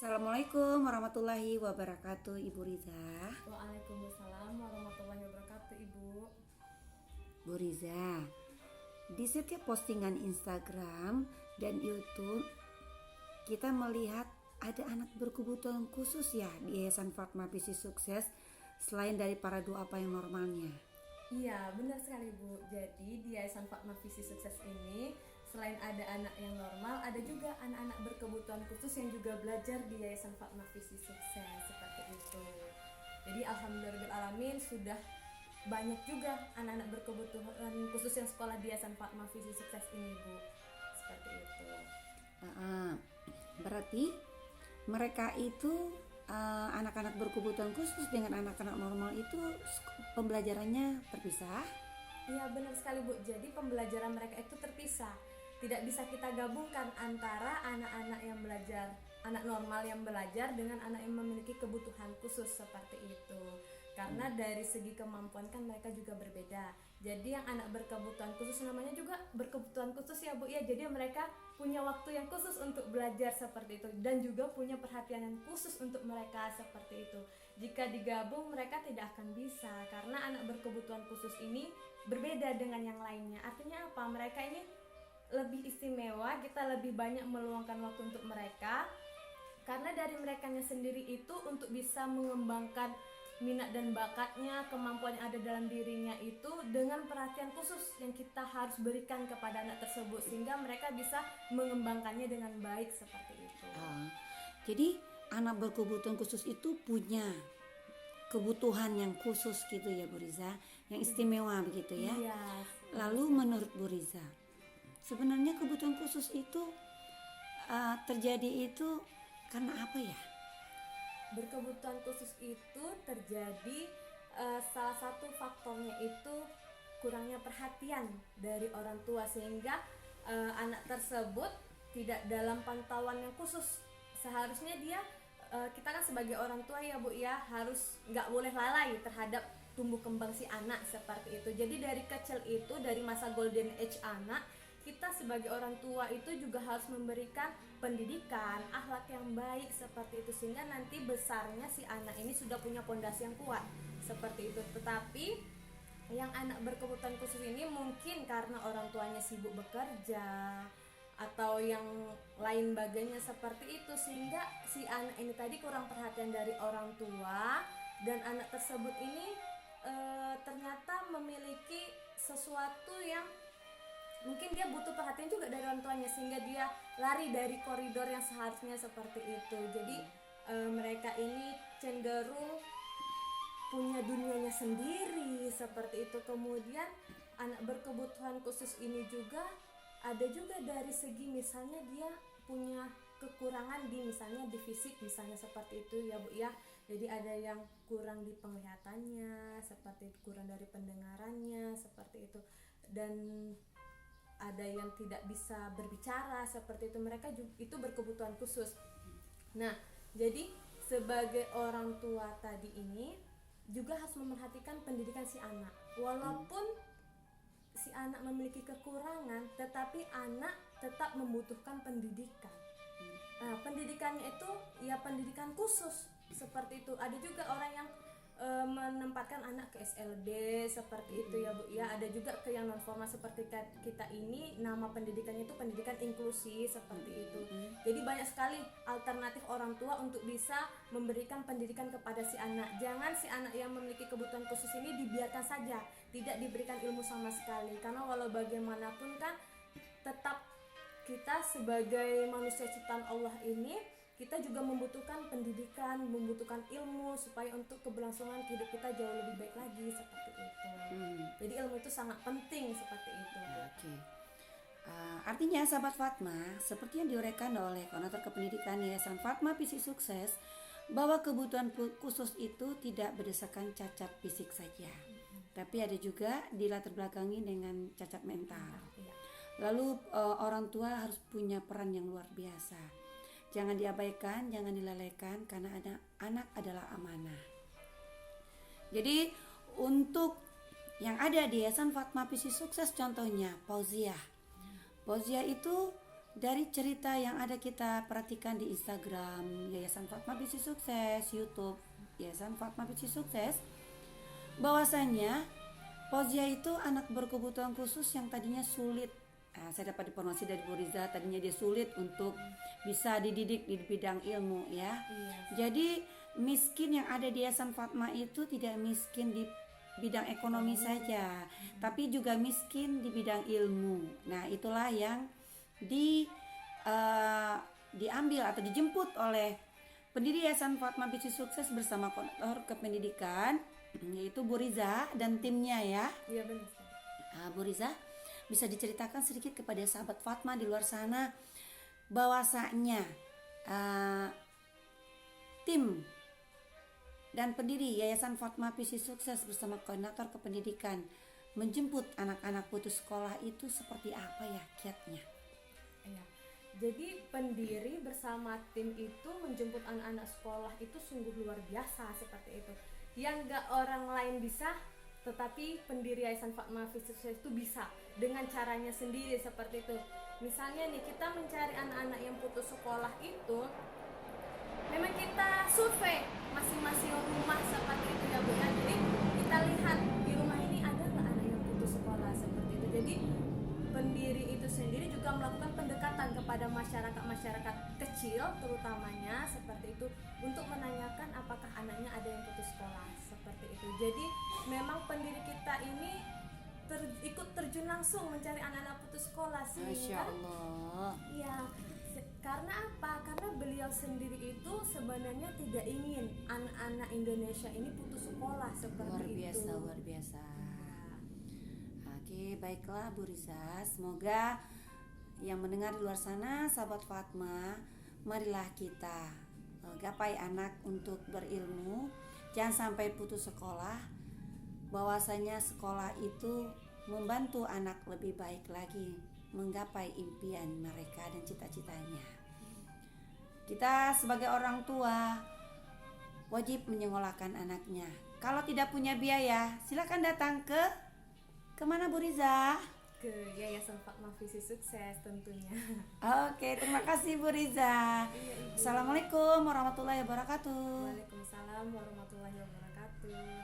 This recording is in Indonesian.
Assalamualaikum warahmatullahi wabarakatuh, Ibu Riza. Waalaikumsalam warahmatullahi wabarakatuh, Ibu. Bu Riza, di setiap postingan Instagram dan YouTube kita melihat ada anak berkebutuhan khusus ya di Yayasan Fatma Visi Sukses selain dari para duafa yang normalnya. Iya, benar sekali, Bu. Jadi di Yayasan Fatma Visi Sukses ini selain ada anak yang normal, ada juga anak-anak berkebutuhan khusus yang juga belajar di Yayasan Fatma Visi Sukses seperti itu. Jadi alhamdulillahirobbilalamin sudah banyak juga anak-anak berkebutuhan khusus yang sekolah di Yayasan Fatma Visi Sukses ini, Bu. Seperti itu. Berarti mereka itu anak-anak berkebutuhan khusus dengan anak-anak normal itu pembelajarannya terpisah. Iya, benar sekali, Bu. Jadi pembelajaran mereka itu terpisah. Tidak bisa kita gabungkan antara anak-anak yang belajar, anak normal yang belajar dengan anak yang memiliki kebutuhan khusus seperti itu. Karena dari segi kemampuan kan mereka juga berbeda. Jadi yang anak berkebutuhan khusus namanya juga berkebutuhan khusus ya, Bu ya. Jadi mereka punya waktu yang khusus untuk belajar seperti itu dan juga punya perhatian yang khusus untuk mereka seperti itu. Jika digabung mereka tidak akan bisa karena anak berkebutuhan khusus ini berbeda dengan yang lainnya. Artinya apa? Mereka ini lebih istimewa, kita lebih banyak meluangkan waktu untuk mereka karena dari merekanya sendiri itu untuk bisa mengembangkan minat dan bakatnya, kemampuan yang ada dalam dirinya itu dengan perhatian khusus yang kita harus berikan kepada anak tersebut sehingga mereka bisa mengembangkannya dengan baik seperti itu. Jadi anak berkebutuhan khusus itu punya kebutuhan yang khusus gitu ya Bu Riza, yang istimewa begitu ya. Iya. Lalu menurut Bu Riza, sebenarnya kebutuhan khusus itu terjadi itu karena apa ya? Berkebutuhan khusus itu terjadi salah satu faktornya itu kurangnya perhatian dari orang tua sehingga anak tersebut tidak dalam pantauan yang khusus. Seharusnya dia kita kan sebagai orang tua ya, Bu ya, harus nggak boleh lalai terhadap tumbuh kembang si anak seperti itu. Jadi dari kecil itu, dari masa golden age anak, kita sebagai orang tua itu juga harus memberikan pendidikan, akhlak yang baik seperti itu sehingga nanti besarnya si anak ini sudah punya pondasi yang kuat seperti itu. Tetapi yang anak berkebutuhan khusus ini mungkin karena orang tuanya sibuk bekerja atau yang lain bagainya seperti itu sehingga si anak ini tadi kurang perhatian dari orang tua dan anak tersebut ini ternyata memiliki sesuatu yang mungkin dia butuh perhatian juga dari orang tuanya sehingga dia lari dari koridor yang seharusnya seperti itu. Jadi mereka ini cenderung punya dunianya sendiri seperti itu. Kemudian anak berkebutuhan khusus ini juga ada juga dari segi misalnya dia punya kekurangan di misalnya di fisik misalnya seperti itu ya, Bu ya. Jadi ada yang kurang di penglihatannya, seperti kurang dari pendengarannya seperti itu. Dan ada yang tidak bisa berbicara seperti itu, mereka juga itu berkebutuhan khusus. Nah, jadi sebagai orang tua tadi ini juga harus memerhatikan pendidikan si anak. Walaupun si anak memiliki kekurangan, tetapi anak tetap membutuhkan pendidikan. Nah, pendidikannya itu ya pendidikan khusus seperti itu. Ada juga orang yang menempatkan anak ke SLB seperti itu ya, Bu ya. Ada juga ke yang non formal seperti kita ini, nama pendidikannya itu pendidikan inklusi seperti itu. Jadi banyak sekali alternatif orang tua untuk bisa memberikan pendidikan kepada si anak. Jangan si anak yang memiliki kebutuhan khusus ini dibiarkan saja, tidak diberikan ilmu sama sekali, karena walau bagaimanapun kan tetap kita sebagai manusia ciptaan Allah ini kita juga membutuhkan pendidikan, membutuhkan ilmu supaya untuk keberlangsungan hidup kita jauh lebih baik lagi seperti itu. Jadi ilmu itu sangat penting seperti itu. Oke. Artinya sahabat Fatma, seperti yang diuraikan oleh Koordinator Kependidikan Yayasan Fatma Visi Sukses, bahwa kebutuhan khusus itu tidak berdasarkan cacat fisik saja, tapi ada juga dilatar belakangi dengan cacat mental. Lalu orang tua harus punya peran yang luar biasa. Jangan diabaikan, jangan dilalaikan karena anak adalah amanah. Jadi untuk yang ada di Yayasan Fatma Visi Sukses contohnya Fauziah. Fauziah itu dari cerita yang ada kita perhatikan di Instagram Yayasan Fatma Visi Sukses, YouTube Yayasan Fatma Visi Sukses, bahwasanya Fauzia itu anak berkebutuhan khusus yang tadinya sulit. Saya dapat informasi dari Bu Riza, tadinya dia sulit untuk bisa dididik di bidang ilmu ya. Iya. Jadi miskin yang ada di Yayasan Fatma itu tidak miskin di bidang ekonomi saja, tapi juga miskin di bidang ilmu. Nah, itulah yang diambil atau dijemput oleh pendiri Yayasan Fatma Visi Sukses bersama koordinator kependidikan yaitu Bu Riza dan timnya ya. Iya benar sekali. Bu Riza, bisa diceritakan sedikit kepada sahabat Fatma di luar sana bahwasanya tim dan pendiri Yayasan Fatma Visi Sukses bersama koordinator kependidikan menjemput anak-anak putus sekolah itu seperti apa ya kiatnya? Iya. Jadi pendiri bersama tim itu menjemput anak-anak sekolah itu sungguh luar biasa seperti itu. Yang gak orang lain bisa, tetapi pendiri Yayasan Fatma Visi Sukses itu bisa dengan caranya sendiri seperti itu. Misalnya nih, kita mencari anak-anak yang putus sekolah itu, memang kita survei masing-masing rumah seperti itu ya Bu ya. Jadi kita lihat di rumah ini ada nggak anak yang putus sekolah seperti itu. Jadi pendiri itu sendiri juga melakukan pendekatan kepada masyarakat kecil terutamanya seperti itu untuk menanyakan apakah anaknya ada yang putus sekolah seperti itu. Jadi memang pendiri kita ini ikut terjun langsung mencari anak-anak putus sekolah sih. Masya Allah. Ya, karena apa? Karena beliau sendiri itu sebenarnya tidak ingin anak-anak Indonesia ini putus sekolah seperti itu. Luar biasa. Oke, baiklah Bu Riza, semoga yang mendengar di luar sana sahabat Fatma, marilah kita gapai anak untuk berilmu, jangan sampai putus sekolah. Bahwasanya sekolah itu membantu anak lebih baik lagi menggapai impian mereka dan cita-citanya. Kita sebagai orang tua wajib menyekolahkan anaknya. Kalau tidak punya biaya, silakan datang ke kemana Bu Riza? Ke Yayasan Fatma Visi Sukses tentunya. Oke, terima kasih Bu Riza. Assalamualaikum warahmatullahi wabarakatuh. Waalaikumsalam warahmatullahi wabarakatuh.